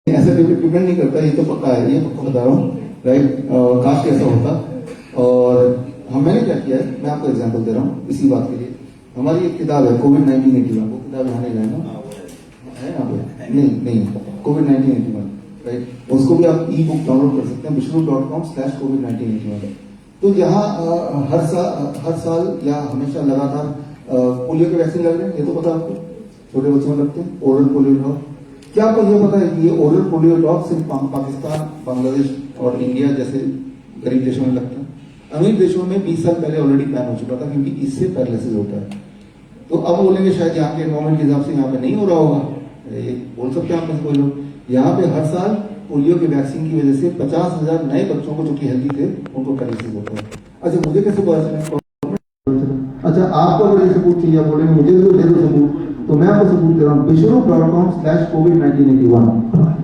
ऐसा डिपेंड नहीं करता, ये तो पक्का है, ये पक्का बता रहा हूँ, राइट। काश कैसा होता। और मैंने क्या किया है, मैं आपको एग्जांपल दे रहा हूँ इसी बात के लिए। हमारी एक किताब है कोविड-1981, वो किताब यहाँ नहीं लाएगा है यहाँ पे, नहीं कोविड-1981, राइट। उसको भी आप ई बुक डाउनलोड कर सकते हैं bishru.com/covid1981। तो यहाँ हर साल या हमेशा लगातार पोलियो के वैक्सीन लग रहे हैं, ये तो पता आपको, छोटे बच्चों में लगते हैं ओरल पोलियो ड्रॉप। क्या आपको ये पता है कि ये ओरल पोलियो ड्रॉप सिर्फ पाकिस्तान, बांग्लादेश और इंडिया जैसे गरीब देशों में लगता है? अमीर देशों में 20 साल पहले ऑलरेडी बैन हो चुका था, क्योंकि इससे पैरालिसिस होता है। तो अब बोलेंगे शायद यहाँ के एनवायरमेंट के हिसाब से यहाँ पे नहीं हो रहा होगा, ये बोल सकते हैं आप में से कोई लोग। यहाँ पे हर साल पोलियो के वैक्सीन की वजह से 50,000 नए बच्चों को जो कि हेल्दी थे उनको पैरालिसिस होता है। अच्छा, मुझे कैसे पता चला? अच्छा, आपको अगर ये सबूत चाहिए, बोलेंगे मुझे तो दे दो सबूत, तो मैं आपको सबूत दे रहा हूँ bishru.com/covid1981,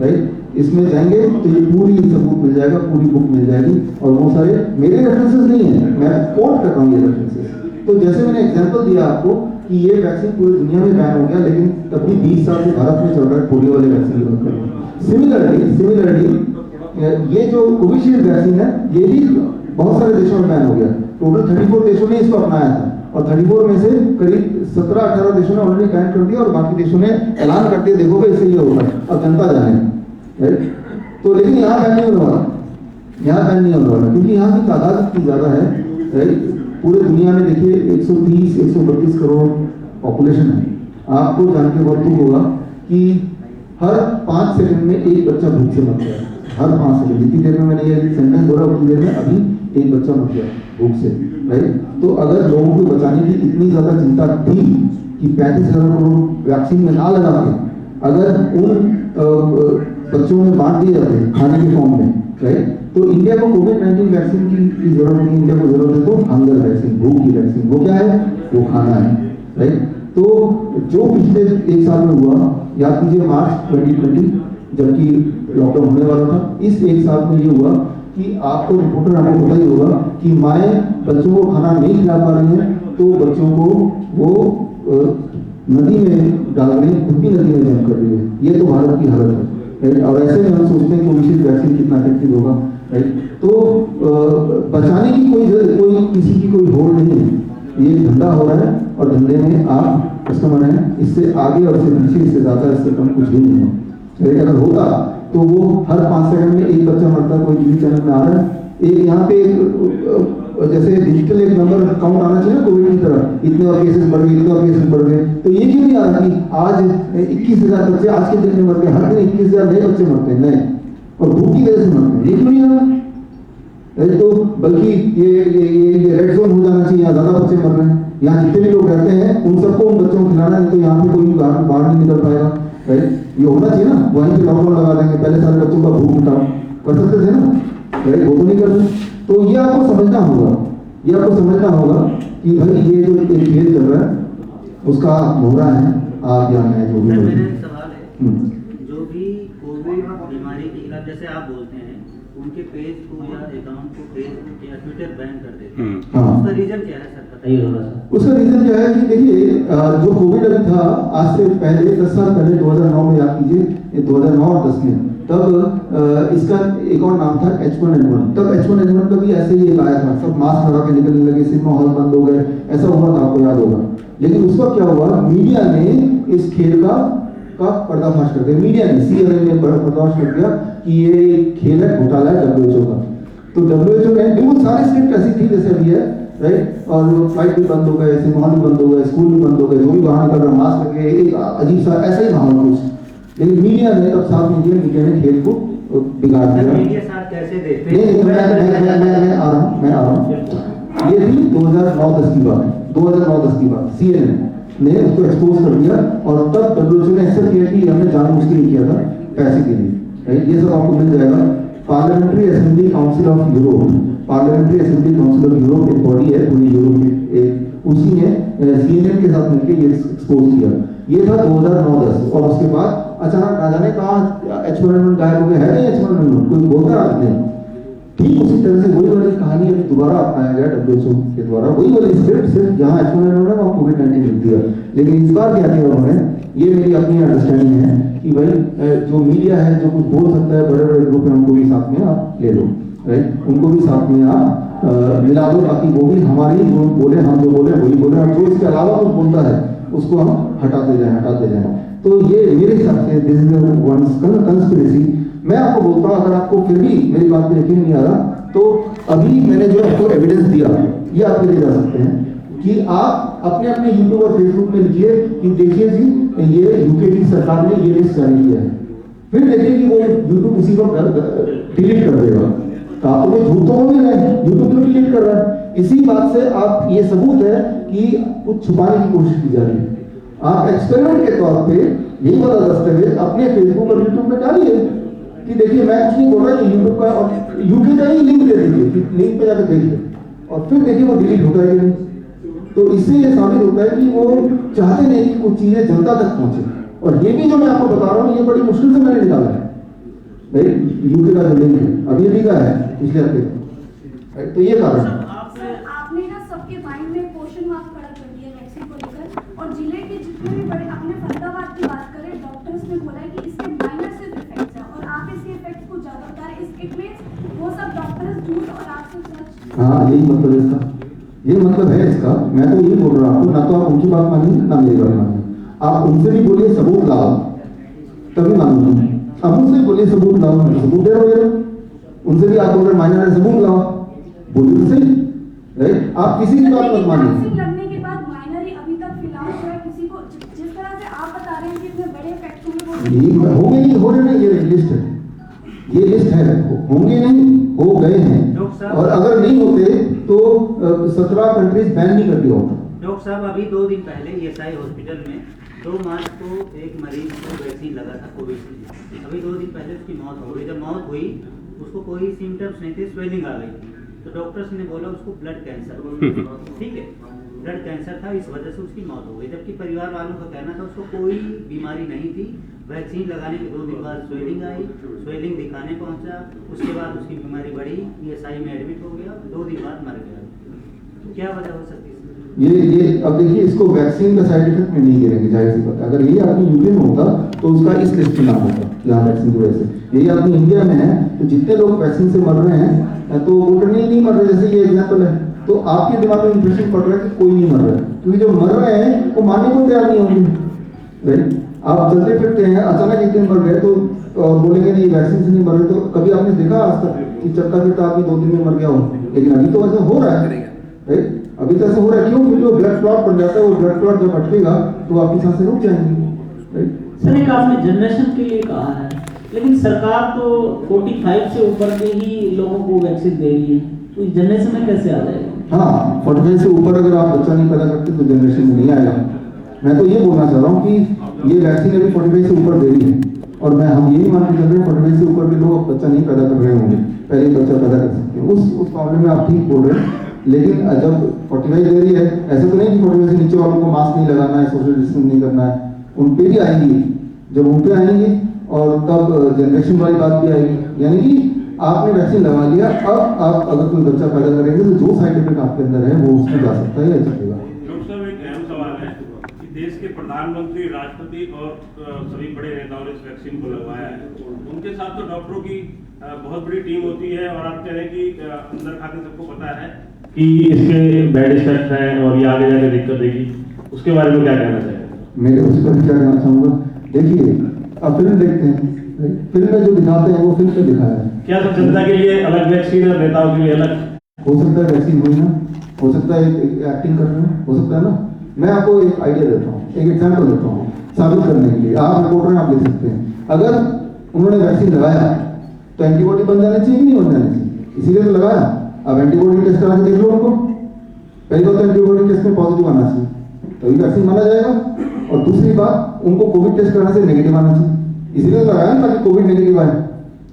राइट। इसमें जाएंगे तो ये पूरी सबूत मिल जाएगा, पूरी बुक मिल जाएगी, और वो सारे मेरे रेफरेंसेस नहीं है, मैं कोट कर रहा हूँ ये रेफरेंसेस। तो जैसे मैंने एग्जांपल दिया आपको कि ये वैक्सीन पूरी दुनिया में बैन हो गया, लेकिन तब भी 20 साल से भारत में चल रहा है पोलियो वाले वैक्सीन की बात करें। सिमिलरली ये जो कोविशील्ड वैक्सीन है, ये भी बहुत सारे देशों में बैन हो गया। टोटल 34 देशों ने इसको अपनाया था, और 34 में से करीब 17-18 देशों ने ऑलरेडी बैन कर दिया, और बाकी देशों ने ऐलान कर दिया देखो भाई इससे ये होगा, अब जनता जाने, राइट। तो लेकिन यहाँ बैन नहीं होने वाला, क्योंकि यहाँ की तादाद इतनी ज्यादा है, राइट। पूरे दुनिया में देखिए 130-132 करोड़ पॉपुलेशन है। आपको जान के बहुत दुख होगा कि हर 5 सेकंड में एक बच्चा भूख से मर गया। हर 5 सेकंड, जितनी देर में मैंने ये सेंटेंस बोला उतनी देर में अभी एक बच्चा मर गया भूख से, राइट। तो अगर लोगों को बचाने की इतनी ज्यादा चिंता थी कि 35,000 करोड़ वैक्सीन में ना लगा के अगर उन बच्चों में बांट दिए जाते खाने के फॉर्म में, राइट, तो इंडिया को कोविड-19 वैक्सीन की जरूरत नहीं। इंडिया को जरूरत है तो हंगर वैक्सीन, भूख की वैक्सीन। वो क्या है? वो खाना है, राइट। तो जो पिछले 1 साल में हुआ, याद कीजिए मार्च 2020 जबकि लॉकडाउन होने वाला था, इस 1 साल में ये हुआ कि आपको रिपोर्टर आपको पता ही होगा कि माएँ बच्चों को खाना नहीं खिला पा रही हैं, तो बच्चों को वो नदी में डाल रही है, खुद भी नदी में जंप कर रही है। ये तो भारत की हालत है, राइट। और ऐसे में हम सोचते हैं कोविशील्ड वैक्सीन कितना इफेक्टिव होगा, राइट। तो बचाने की कोई किसी की कोई होड़ नहीं है, ये धंधा हो रहा है, और धंधे में आप कस्टमर हैं, इससे आगे और इससे पीछे, इससे ज्यादा इससे कम कुछ भी नहीं है, राइट। अगर होता तो वो हर 5 सेकंड में एक बच्चा मरता, कोई टीवी चैनल में आ रहा है, एक यहाँ पे जैसे डिजिटल एक नंबर काउंट आना चाहिए ना कोविड की तरह, इतने और केसेस बढ़ गए, इतने और केसेस बढ़ गए, तो ये क्यों नहीं आ रहा कि आज 21,000 बच्चे आज के दिन में मर गए, हर दिन 21,000 नए बच्चे मरते हैं, नए, और भूख की वजह से मरते हैं, ये क्यों नहीं आ रहा? तो बल्कि ये रेड जोन हो जाना चाहिए, यहाँ ज्यादा बच्चे मर रहे हैं, यहाँ जितने भी लोग रहते हैं उन सबको उन बच्चों को खिलाना है, तो यहाँ पे कोई बाहर नहीं निकल पाएगा, राइट। ये होना चाहिए ना, वहीं पे लॉकडाउन लगा देंगे, पहले सारे बच्चों का भूख मिटाओ, कर सकते थे ना, राइट। वो तो नहीं कर रहे। तो ये आपको समझना होगा कि भाई ये जो एक खेल चल रहा है उसका मोहरा है आप या मैं जो भी। मेरा एक सवाल है, जो भी कोविड बीमारी के खिलाफ जैसे आप बोलते हैं उनके पेज को या अकाउंट को फेसबुक या ट्विटर बैन कर देते हैं, उसका रीजन क्या है सर, बताइए थोड़ा सा। उसका रीजन क्या है कि देखिए जो कोविड अभी था आज से पहले 10 साल पहले 2009 में, याद कीजिए 2009 और 10 में, तब इसका एक और नाम था H1N1। तब H1N1 का भी ऐसे ही एक आया था, सब मास्क लगा के निकलने लगे, सिनेमा हॉल बंद हो गए, ऐसा हुआ था, आपको याद होगा। लेकिन उस वक्त क्या हुआ, मीडिया ने इस खेल का पर्दाफाश कर दिया, मीडिया ने CNN ने पर्दाफाश कर दिया कि ये खेल है, घोटाला है WHO का। तो WHO ने बिल्कुल सारी स्क्रिप्ट ऐसी थी जैसे अभी है, राइट। और फ्लाइट भी बंद हो गए, सिनेमा हॉल भी बंद हो गए, स्कूल भी बंद हो गए, जो भी बाहर निकल रहा मास्क लगे, एक अजीब सा ऐसा ही माहौल कुछ। लेकिन मीडिया ने तब साथ मीडिया ने खेल को बिगाड़ दिया। मीडिया साथ कैसे देते हैं? मैं आ रहा हूँ। ये थी 2009-10 की बात, 2009-10 की बात। CNN ने उसको एक्सपोज कर दिया, और तब WHO ने एक्सेप्ट किया कि हमने जानबूझ के किया था पैसे के लिए, राइट। ये सब आपको मिल जाएगा। Parliamentary assembly council of Europe, parliamentary assembly council of Europe एक बॉडी है पूरी यूरोप की, उसी ने CNN के साथ मिलकर ये एक्सपोज किया। ये था 2009-10, और उसके बाद अचानक ना जाने कहाँ H1N1 गायब हो गया है। नहीं H1N1 कोई बोलता नहीं, ठीक उसी तरह से वही वाली कहानी अभी दोबारा अपनाया गया WHO के द्वारा, वही वाली स्क्रिप्ट, सिर्फ जहाँ H1N1 है वहाँ कोविड-19 लिख दिया। लेकिन इस बार क्या किया उन्होंने, ये मेरी अपनी अंडरस्टैंडिंग है कि भाई जो मीडिया है जो कुछ बोल सकता है, बड़े बड़े ग्रुप है, उनको भी साथ में आप ले लो, राइट, उनको भी साथ में आप मिला दो, ताकि वो भी हमारी जो बोले, हम जो बोले वही बोले, और जो इसके अलावा कुछ बोलता है उसको हम हटाते जाएं। तो ये मेरे हिसाब से दिस इज वन कंस्पिरेसी। मैं आपको बोलता हूँ, अगर आपको फिर भी मेरी बात पे यकीन नहीं आ रहा, तो अभी मैंने जो आपको एविडेंस दिया ये आप ले जा सकते हैं कि आप अपने अपने यूट्यूब और फेसबुक में लिखिए कि देखिए जी ये यूके की सरकार ने ये लिस्ट जारी किया है, फिर देखिए कि वो यूट्यूब इसी को डिलीट कर देगा। तो आप तो झूठ तो हो नहीं रहे, यूट्यूब क्यों डिलीट कर रहा है? इसी बात से आप ये सबूत है कि कुछ छुपाने की कोशिश की जा रही है। आप एक्सपेरिमेंट के तौर पे यही वाला दस्तावेज अपने फेसबुक और यूट्यूब में डालिए कि देखिए मैं कुछ नहीं बोल रहा, ये यूट्यूब का और यूके का ही लिंक दे दीजिए कि लिंक पे जाकर देखिए, और फिर देखिए वो डिलीट होता है कि नहीं। तो इससे ये साबित होता है कि वो चाहते नहीं कि कुछ चीजें जनता तक पहुंचे। और ये भी जो मैं आपको बता रहा हूँ, ये बड़ी मुश्किल से मैंने निकाला है भाई, यूके का जो लिंक है अभी अभी का है पिछले हफ्ते, तो ये कारण है। आपने ना सबके माइंड में क्वेश्चन मार्क खड़ा कर दिया वैक्सीन को लेकर, और जिले के जितने भी बड़े, आपने फरीदाबाद की बात करें, डॉक्टर्स ने बोला है कि इसके माइनर से इफेक्ट्स है, और आप इसके इफेक्ट्स को ज्यादा बता रहे हैं। इट मींस वो सब डॉक्टर्स झूठ और आप सब सच। हाँ, यही मतलब है इसका, ये मतलब है इसका। मैं तो यही बोल रहा हूँ, ना तो आप उनकी बात मानिए ना मेरी बात मानिए। आप उनसे भी बोलिए सबूत लाओ, तभी मानूंगा। अब उनसे बोलिए सबूत लाओ, सबूत दे रहे हो। उनसे भी आप बोल रहे माइनर है, सबूत लाओ, बोलिए तो सही, राइट? आप किसी की बात मत मानिए। लगने के बाद माइनर ही अभी तक फिलहाल जो है, किसी को जिस तरह से आप बता रहे हैं कि इतने बड़े इफेक्ट होंगे, होंगे नहीं, हो रहे नहीं, ये लिस्ट है, ये लिस्ट है, होंगे नहीं, हो गए हैं। और अगर नहीं होते तो 17 कंट्रीज बैन नहीं करती होता। डॉक्टर साहब, अभी 2 दिन पहले ESI हॉस्पिटल में 2 मार्च को एक मरीज को वैक्सीन लगा था कोविड। अभी 2 दिन पहले उसकी मौत हो गई। जब मौत हुई उसको कोई सिम्टम्स नहीं थे, स्वेलिंग आ गई थी, तो डॉक्टर्स ने बोला उसको ब्लड कैंसर, ठीक है, ब्लड कैंसर था, इस वजह से उसकी मौत हो गई। जबकि परिवार वालों का कहना था उसको कोई बीमारी नहीं थी। वैक्सीन लगाने के 2 दिन बाद स्वेलिंग आई, स्वेलिंग दिखाने पहुंचा, उसके बाद उसकी बीमारी बढ़ी, ESI में एडमिट हो गया, 2 दिन बाद मर गया। तो क्या वजह हो सकती है? ये अब देखिए, इसको वैक्सीन का साइड इफेक्ट में नहीं गिरेंगे, जाहिर सी बात है। अगर ये आदमी यूके में होता तो उसका इस लिस्ट में नाम होता यहाँ वैक्सीन की वजह से। यही आदमी इंडिया में है, तो जितने लोग वैक्सीन से मर रहे हैं तो उतने नहीं मर रहे, जैसे ये एग्जाम्पल है। तो आपके दिमाग में इंप्रेशन पड़ रहा है कि कोई नहीं मर रहा है, क्योंकि जो मर रहे हैं वो मानने को तैयार नहीं होंगे, राइट? आप चलते फिरते हैं, अचानक एक दिन मर गए तो और बोलेंगे नहीं वैक्सीन से नहीं मर रहे। तो कभी आपने देखा आज तक कि चलता फिरता आदमी 2 दिन में मर गया हो? लेकिन अभी तो ऐसा हो रहा है, राइट? अभी तो ऐसा हो रहा है। क्यों? क्योंकि जो ब्लड क्लॉट बन जाता है, वो ब्लड क्लॉट जब अटकेगा तो आपकी सांसें रुक जाएंगी, राइट? सर, एक आपने जनरेशन के लिए कहा है, लेकिन सरकार तो 45 से ऊपर के ही लोगों को वैक्सीन दे रही है, तो इस जनरेशन में कैसे आ जाएगा? हाँ, 45 से ऊपर अगर आप बच्चा नहीं पैदा करते तो जनरेशन में नहीं आएगा। मैं तो ये बोलना चाह रहा हूँ कि ये वैक्सीन अभी 45 से ऊपर दे रही है, और हम ये नहीं मान के चल रहे हैं 45 से ऊपर के लोग बच्चा नहीं पैदा कर रहे होंगे, पहले बच्चा पैदा कर सकते हैं। उस मामले में आप ठीक बोल रहे हैं। लेकिन जब 45 दे रही है, ऐसे तो नहीं कि 45 से नीचे वालों को मास्क नहीं लगाना है, सोशल डिस्टेंस नहीं करना है, उन पे भी आएंगी। जब उन पे आएंगी और तब जनरेशन वाली बात भी आएगी। यानी कि आपने वैक्सीन लगा लिया, अब आप अगर कोई बच्चा पैदा करेंगे तो जो साइड इफेक्ट आपके अंदर है वो उसमें जा सकता है या चलेगा। डॉक्टर साहब, एक अहम सवाल है कि देश के प्रधानमंत्री, राष्ट्रपति और सभी बड़े नेताओं ने इस वैक्सीन को लगवाया है। उनके साथ तो डॉक्टरों की बहुत बड़ी टीम होती है, और आप कह रहे हैं कि अंदर खाते सबको पता है कि इसके बैड इफेक्ट हैं और ये आगे जाके दिक्कत देगी। उसके बारे में क्या कहना चाहेंगे? मेरे उस पर क्या कहना चाहूँगा, देखिए अब फिल्म देखते हैं, फिल्म में जो दिखाते हैं वो फिल्म में दिखाया है। क्या सब जनता के लिए अलग वैक्सीन और नेताओं के लिए अलग? हो सकता है वैक्सीन हुई ना, हो सकता है एक्टिंग कर रहे हैं, हो सकता है ना। मैं आपको एक आइडिया देता हूँ, एक एग्जाम्पल देता हूँ साबित करने के लिए। आप रिपोर्टर हैं, आप ले सकते हैं। अगर उन्होंने वैक्सीन लगाया तो एंटीबॉडी बन जानी चाहिए कि नहीं बन जानी चाहिए? इसीलिए तो लगाया। अब एंटीबॉडी टेस्ट करा के देख लो उनको। पहली बात तो एंटीबॉडी टेस्ट में पॉजिटिव आना चाहिए, तभी वैक्सीन माना जाएगा। और दूसरी बात, उनको कोविड टेस्ट कराने से नेगेटिव आना चाहिए, इसीलिए तो लगाया ना ताकि कोविड नेगेटिव आए,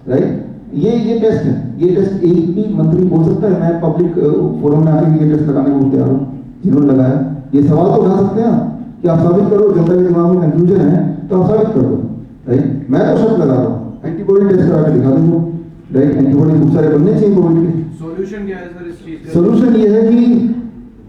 राइट? ये टेस्ट है। ये टेस्ट एक भी मंत्री बोल सकता है मैं पब्लिक फोरम में आके ये टेस्ट लगाने को तैयार हूँ, जिन्होंने लगाया। ये सवाल तो उठा सकते हैं कि आप साबित करो, जनता के दिमाग में कंफ्यूजन है तो आप साबित कर दो, राइट? मैं तो शर्त लगा रहा हूँ, एंटीबॉडी टेस्ट करा के दिखा दूंगा, राइट, एंटीबॉडी खूब सारे बनने चाहिए कोविड के। सॉल्यूशन क्या है सर इस चीज का? सोल्यूशन ये है कि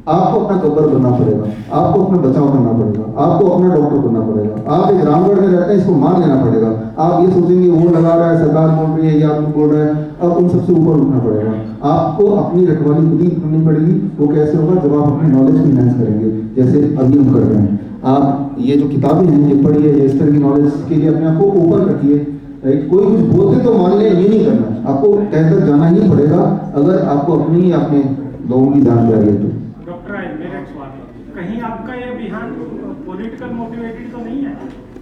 आपको अपना गब्बर बनना पड़ेगा, आपको अपना बचाव करना पड़ेगा, आपको अपना डॉक्टर बनना पड़ेगा। आप एक रामगढ़ में रहते हैं, इसको मान लेना पड़ेगा। आप ये सोचेंगे वो लगा रहा है, सरकार बोल रही है, ये आदमी बोल रहा है, अब उन सबसे ऊपर उठना पड़ेगा। आपको अपनी रखवाली खुद ही करनी पड़ेगी। वो कैसे होगा? जब आप अपनी नॉलेज को इनहेंस करेंगे, जैसे अभी हम कर रहे हैं। आप ये जो किताबें हैं ये पढ़िए, ये इस तरह की नॉलेज के लिए अपने आप को ओपन रखिए, राइट। कोई कुछ बोलते तो मान ले, ये नहीं करना, आपको कहकर जाना ही पड़ेगा अगर आपको अपनी अपने लोगों की जानकारी है तो। डॉक्टर मेरा एक सवाल है, कहीं आपका ये अभियान पॉलिटिकल मोटिवेटेड तो नहीं है?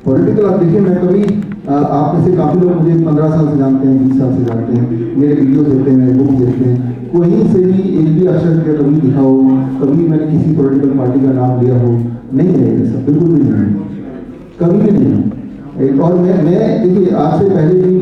पॉलिटिकल, आप देखिए, मैं कभी आप में से काफी लोग मुझे 15 साल से जानते हैं, 20 साल से जानते हैं, मेरे वीडियो देखते हैं, मेरे बुक देखते हैं, कहीं से भी एक भी अक्षर क्या कभी लिखा हो, कभी मैंने किसी पॉलिटिकल पार्टी का नाम लिया हो, नहीं है ये सब, बिल्कुल भी नहीं है, कभी भी नहीं है। और मैं देखिए, आज से पहले भी